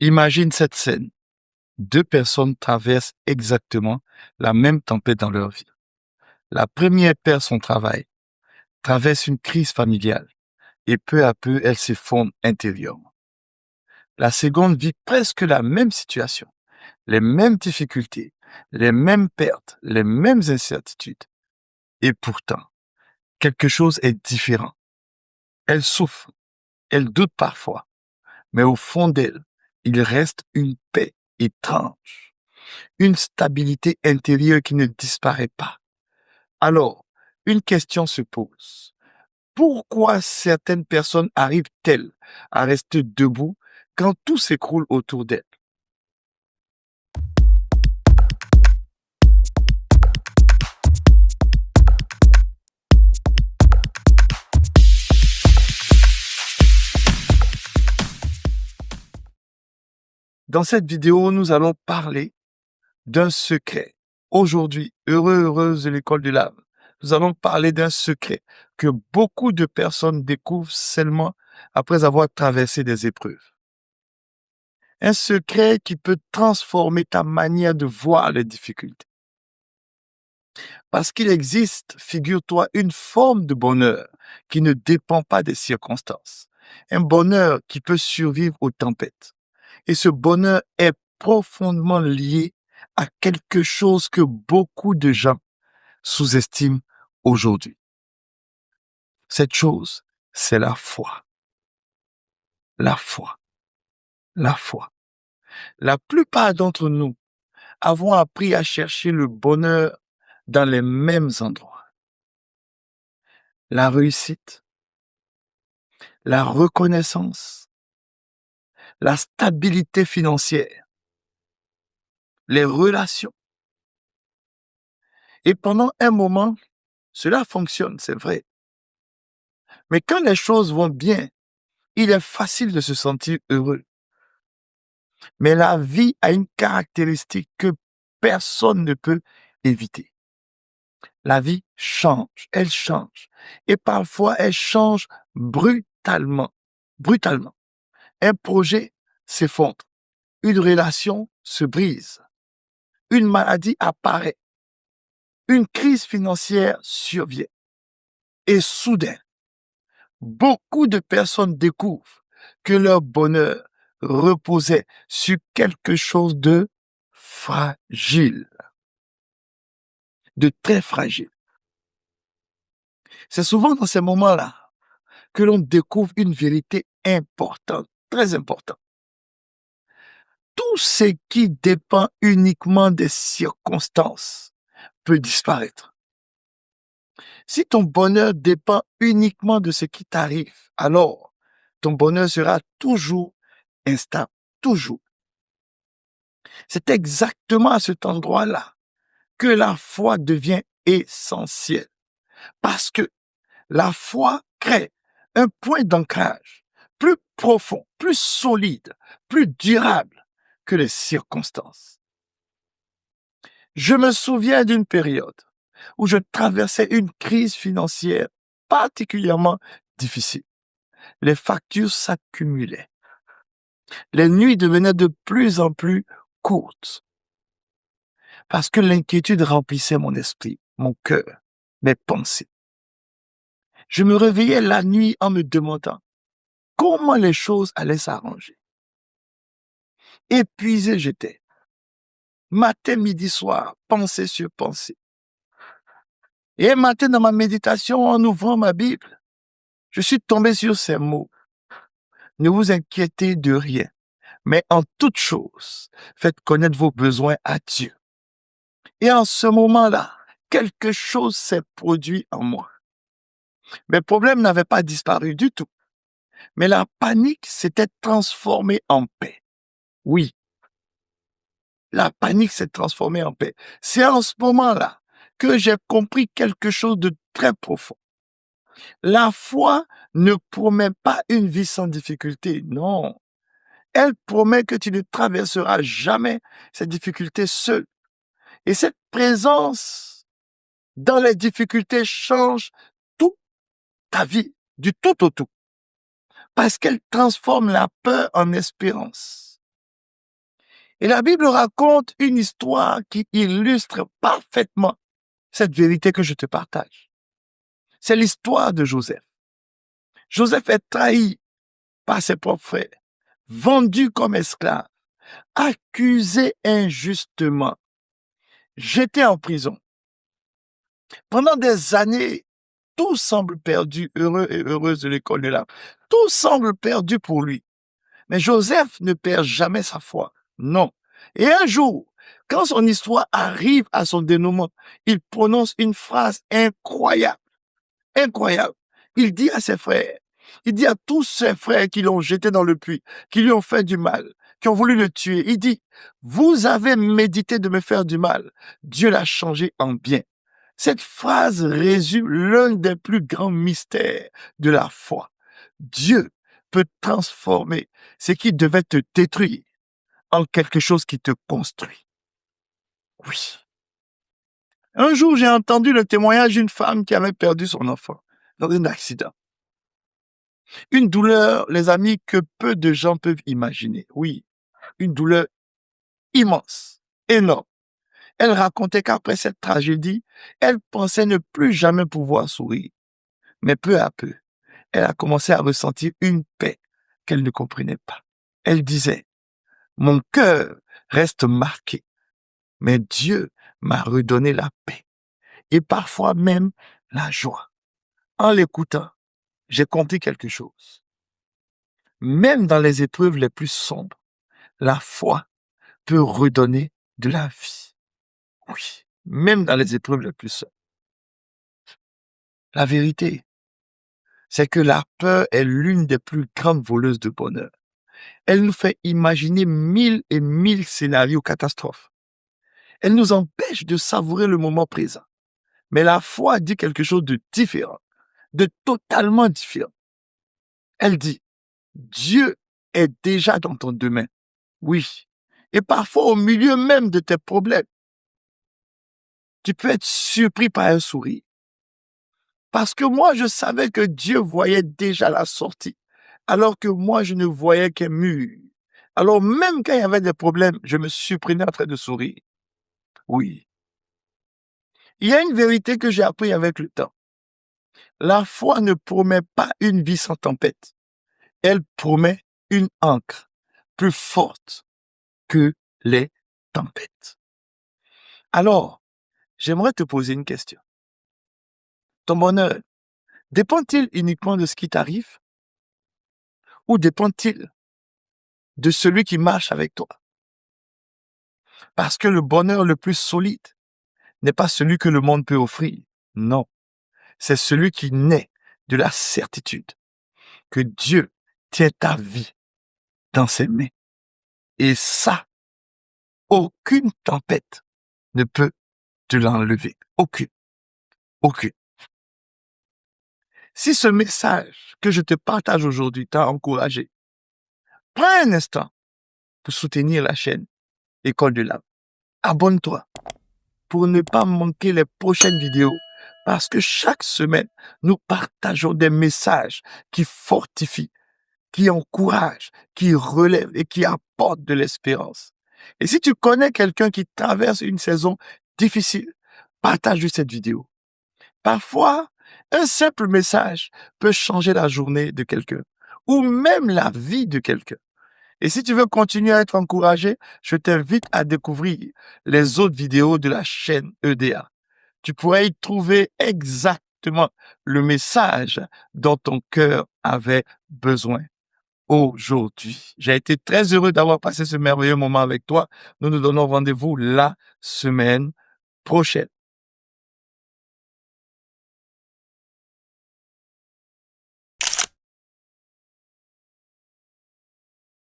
Imagine cette scène. Deux personnes traversent exactement la même tempête dans leur vie. La première perd son travail, traverse une crise familiale et peu à peu elle s'effondre intérieurement. La seconde vit presque la même situation, les mêmes difficultés, les mêmes pertes, les mêmes incertitudes. Et pourtant, quelque chose est différent. Elle souffre, elle doute parfois, mais au fond d'elle, il reste une paix étrange, une stabilité intérieure qui ne disparaît pas. Alors, une question se pose. Pourquoi certaines personnes arrivent-elles à rester debout quand tout s'écroule autour d'elles? Dans cette vidéo, nous allons parler d'un secret. Aujourd'hui, heureuse de l'école de l'âme, nous allons parler d'un secret que beaucoup de personnes découvrent seulement après avoir traversé des épreuves. Un secret qui peut transformer ta manière de voir les difficultés. Parce qu'il existe, figure-toi, une forme de bonheur qui ne dépend pas des circonstances. Un bonheur qui peut survivre aux tempêtes. Et ce bonheur est profondément lié à quelque chose que beaucoup de gens sous-estiment aujourd'hui. Cette chose, c'est la foi. La foi. La foi. La plupart d'entre nous avons appris à chercher le bonheur dans les mêmes endroits. La réussite, la reconnaissance, la stabilité financière, les relations. Et pendant un moment, cela fonctionne, c'est vrai. Mais quand les choses vont bien, il est facile de se sentir heureux. Mais la vie a une caractéristique que personne ne peut éviter. La vie change, elle change. Et parfois, elle change brutalement. Brutalement. Un projet s'effondre. Une relation se brise. Une maladie apparaît. Une crise financière survient. Et soudain, beaucoup de personnes découvrent que leur bonheur reposait sur quelque chose de fragile, de très fragile. C'est souvent dans ces moments-là que l'on découvre une vérité importante, très importante. Tout ce qui dépend uniquement des circonstances peut disparaître. Si ton bonheur dépend uniquement de ce qui t'arrive, alors ton bonheur sera toujours instable, toujours. C'est exactement à cet endroit-là que la foi devient essentielle. Parce que la foi crée un point d'ancrage plus profond, plus solide, plus durable que les circonstances. Je me souviens d'une période où je traversais une crise financière particulièrement difficile. Les factures s'accumulaient. Les nuits devenaient de plus en plus courtes parce que l'inquiétude remplissait mon esprit, mon cœur, mes pensées. Je me réveillais la nuit en me demandant comment les choses allaient s'arranger. Épuisé j'étais. Matin, midi, soir, pensée sur pensée. Et un matin, dans ma méditation, en ouvrant ma Bible, je suis tombé sur ces mots. Ne vous inquiétez de rien, mais en toute chose, faites connaître vos besoins à Dieu. Et en ce moment-là, quelque chose s'est produit en moi. Mes problèmes n'avaient pas disparu du tout, mais la panique s'était transformée en paix. Oui, la panique s'est transformée en paix. C'est en ce moment-là que j'ai compris quelque chose de très profond. La foi ne promet pas une vie sans difficulté, non. Elle promet que tu ne traverseras jamais ces difficultés seul. Et cette présence dans les difficultés change toute ta vie, du tout au tout. Parce qu'elle transforme la peur en espérance. Et la Bible raconte une histoire qui illustre parfaitement cette vérité que je te partage. C'est l'histoire de Joseph. Joseph est trahi par ses propres frères, vendu comme esclave, accusé injustement, jeté en prison. Pendant des années, tout semble perdu, heureux et heureuse de l'école de l'âme. Tout semble perdu pour lui. Mais Joseph ne perd jamais sa foi. Non. Et un jour, quand son histoire arrive à son dénouement, il prononce une phrase incroyable. Incroyable. Il dit à ses frères, il dit à tous ses frères qui l'ont jeté dans le puits, qui lui ont fait du mal, qui ont voulu le tuer, il dit, vous avez médité de me faire du mal. Dieu l'a changé en bien. Cette phrase résume l'un des plus grands mystères de la foi. Dieu peut transformer ce qui devait te détruire en quelque chose qui te construit. Oui. Un jour, j'ai entendu le témoignage d'une femme qui avait perdu son enfant dans un accident. Une douleur, les amis, que peu de gens peuvent imaginer. Oui, une douleur immense, énorme. Elle racontait qu'après cette tragédie, elle pensait ne plus jamais pouvoir sourire. Mais peu à peu, elle a commencé à ressentir une paix qu'elle ne comprenait pas. Elle disait, mon cœur reste marqué, mais Dieu m'a redonné la paix et parfois même la joie. En l'écoutant, j'ai compris quelque chose. Même dans les épreuves les plus sombres, la foi peut redonner de la vie. Oui, même dans les épreuves les plus sombres. La vérité, c'est que la peur est l'une des plus grandes voleuses de bonheur. Elle nous fait imaginer 1000 et 1000 scénarios catastrophes. Elle nous empêche de savourer le moment présent. Mais la foi dit quelque chose de différent, de totalement différent. Elle dit, Dieu est déjà dans ton domaine. Oui. Et parfois, au milieu même de tes problèmes, tu peux être surpris par un sourire. Parce que moi, je savais que Dieu voyait déjà la sortie, alors que moi, je ne voyais qu'un mur. Alors même quand il y avait des problèmes, je me surprenais en train de sourire. Oui. Il y a une vérité que j'ai appris avec le temps. La foi ne promet pas une vie sans tempête. Elle promet une ancre plus forte que les tempêtes. Alors, j'aimerais te poser une question. Ton bonheur dépend-il uniquement de ce qui t'arrive ou dépend-il de celui qui marche avec toi? Parce que le bonheur le plus solide n'est pas celui que le monde peut offrir. Non, c'est celui qui naît de la certitude que Dieu tient ta vie dans ses mains. Et ça, aucune tempête ne peut te l'enlever. Aucune. Aucune. Si ce message que je te partage aujourd'hui t'a encouragé, prends un instant pour soutenir la chaîne École de l'âme. Abonne-toi pour ne pas manquer les prochaines vidéos parce que chaque semaine, nous partageons des messages qui fortifient, qui encouragent, qui relèvent et qui apportent de l'espérance. Et si tu connais quelqu'un qui traverse une saison difficile, partage-lui cette vidéo. Parfois, un simple message peut changer la journée de quelqu'un ou même la vie de quelqu'un. Et si tu veux continuer à être encouragé, je t'invite à découvrir les autres vidéos de la chaîne EDA. Tu pourrais y trouver exactement le message dont ton cœur avait besoin aujourd'hui. J'ai été très heureux d'avoir passé ce merveilleux moment avec toi. Nous nous donnons rendez-vous la semaine prochaine.